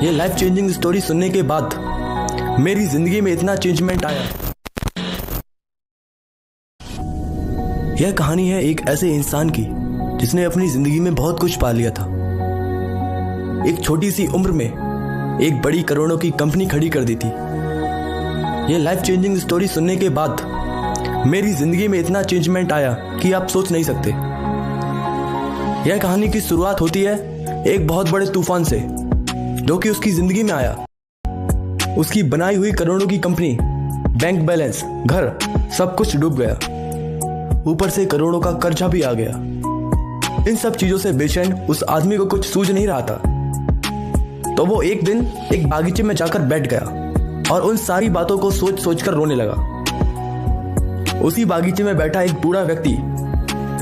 ये life changing story सुनने के बाद मेरी जिंदगी में इतना चेंजमेंट आया। यह कहानी है एक ऐसे इंसान की जिसने अपनी जिंदगी में बहुत कुछ पा लिया था। एक छोटी सी उम्र में एक बड़ी करोड़ों की कंपनी खड़ी कर दी थी। यह लाइफ चेंजिंग स्टोरी सुनने के बाद मेरी जिंदगी में इतना चेंजमेंट आया कि आप सोच नहीं सकते। यह कहानी की शुरुआत होती है एक बहुत बड़े तूफान से जो कि उसकी जिंदगी में आया। उसकी बनाई हुई करोड़ों की कंपनी, बैंक बैलेंस, घर, सब कुछ डूब गया। ऊपर से करोड़ों का कर्जा भी आ गया। इन सब चीजों से बेचैन उस आदमी को कुछ सूझ नहीं रहा था। तो वो एक दिन एक बागीचे में जाकर बैठ गया और उन सारी बातों को सोच सोच कर रोने लगा। उसी बागीचे में बैठा एक बूढ़ा व्यक्ति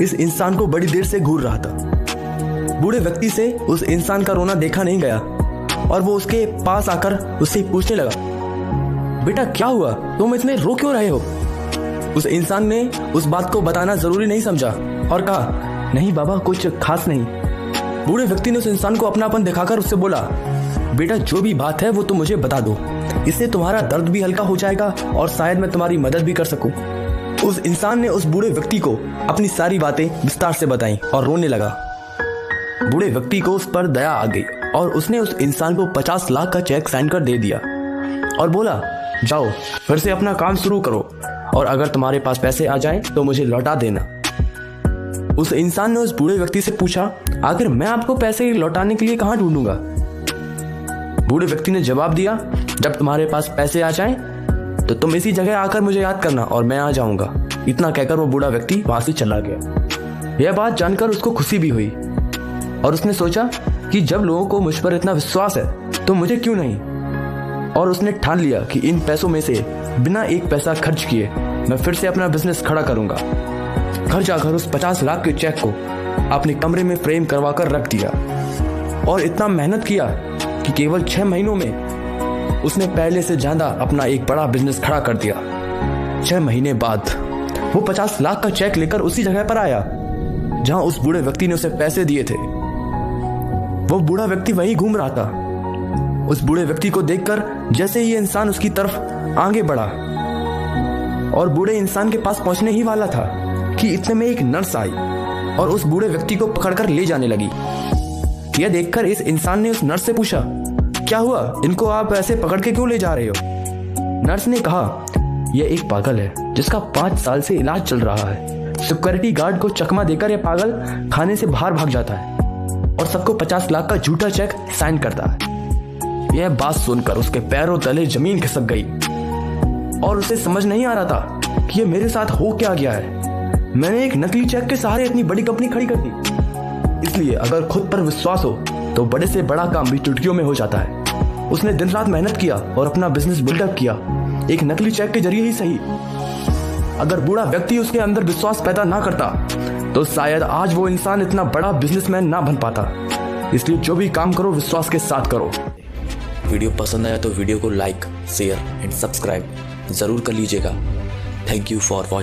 इस इंसान को बड़ी देर से घूर रहा था। बूढ़े व्यक्ति से उस इंसान का रोना देखा नहीं गया और वो उसके पास आकर उससे पूछने लगा, बेटा क्या हुआ, तुम इतने रो क्यों रहे हो? उस इंसान ने उस बात को बताना जरूरी नहीं समझा और कहा, नहीं बाबा, कुछ खास नहीं। बूढ़े व्यक्ति ने उस इंसान को अपनापन दिखाकर उससे बोला, बेटा जो भी बात है वो तुम मुझे बता दो, इससे तुम्हारा दर्द भी हल्का हो जाएगा और शायद मैं तुम्हारी मदद भी कर सकूं। उस इंसान ने उस बूढ़े व्यक्ति को अपनी सारी बातें विस्तार से बताई और रोने लगा। बूढ़े व्यक्ति को उस पर दया आ गई और उसने उस इंसान को 50 लाख का चेक साइन कर दे दिया और बोला, जाओ फिर से अपना काम शुरू करो और अगर तुम्हारे पास पैसे आ जाएं तो मुझे लौटा देना। उस इंसान ने उस बूढ़े व्यक्ति से पूछा, आखिर मैं आपको पैसे लौटाने के लिए कहां ढूंढूंगा? बूढ़े व्यक्ति ने जवाब दिया, जब तुम्हारे पास पैसे आ जाएं तो तुम इसी जगह आकर मुझे याद करना और मैं आ जाऊंगा। इतना कहकर वो बूढ़ा व्यक्ति वहां से चला गया। यह बात जानकर उसको खुशी भी हुई और उसने सोचा कि जब लोगों को मुझ पर इतना विश्वास है तो मुझे क्यों नहीं। और उसने ठान लिया कि इन पैसों में से बिना एक पैसा खर्च किए मैं फिर से अपना बिजनेस खड़ा करूंगा। घर जाकर उस 50 लाख के चेक को अपने कमरे में फ्रेम करवा कर रख दिया और इतना मेहनत किया कि केवल 6 महीनों में उसने पहले से ज्यादा अपना एक बड़ा बिजनेस खड़ा कर दिया। 6 महीने बाद वो 50 लाख का चेक लेकर उसी जगह पर आया जहां उस बूढ़े व्यक्ति ने उसे पैसे दिए थे। वो बूढ़ा व्यक्ति वहीं घूम रहा था। उस बूढ़े व्यक्ति को देखकर जैसे ही इंसान उसकी तरफ आगे बढ़ा और बूढ़े इंसान के पास पहुंचने ही वाला था कि इतने में एक नर्स आई और उस बूढ़े व्यक्ति को पकड़कर ले जाने लगी। यह देखकर इस इंसान ने उस नर्स से पूछा, क्या हुआ, इनको आप ऐसे पकड़ के क्यों ले जा रहे हो? नर्स ने कहा, यह एक पागल है जिसका 5 साल से इलाज चल रहा है। सिक्योरिटी गार्ड को चकमा देकर यह पागल खाने से बाहर भाग जाता है और सबको 50 लाख का झूठा चेक साइन करता है। यह बात सुनकर उसके पैरों तले जमीन खिसक गई और उसे समझ नहीं आ रहा था कि यह मेरे साथ हो क्या गया है। मैंने एक नकली चेक के सहारे इतनी बड़ी कंपनी खड़ी कर दी। इसलिए अगर खुद पर विश्वास हो तो बड़े से बड़ा काम भी चुटकियों में हो जाता है। उसने दिन रात मेहनत किया और अपना बिजनेस बिल्डअप किया, एक नकली चेक के जरिए ही सही। अगर बूढ़ा व्यक्ति उसके अंदर विश्वास पैदा ना करता तो शायद आज वो इंसान इतना बड़ा बिजनेसमैन ना बन पाता। इसलिए जो भी काम करो विश्वास के साथ करो। वीडियो पसंद आया तो वीडियो को लाइक, शेयर एंड सब्सक्राइब जरूर कर लीजिएगा। Thank you for watching.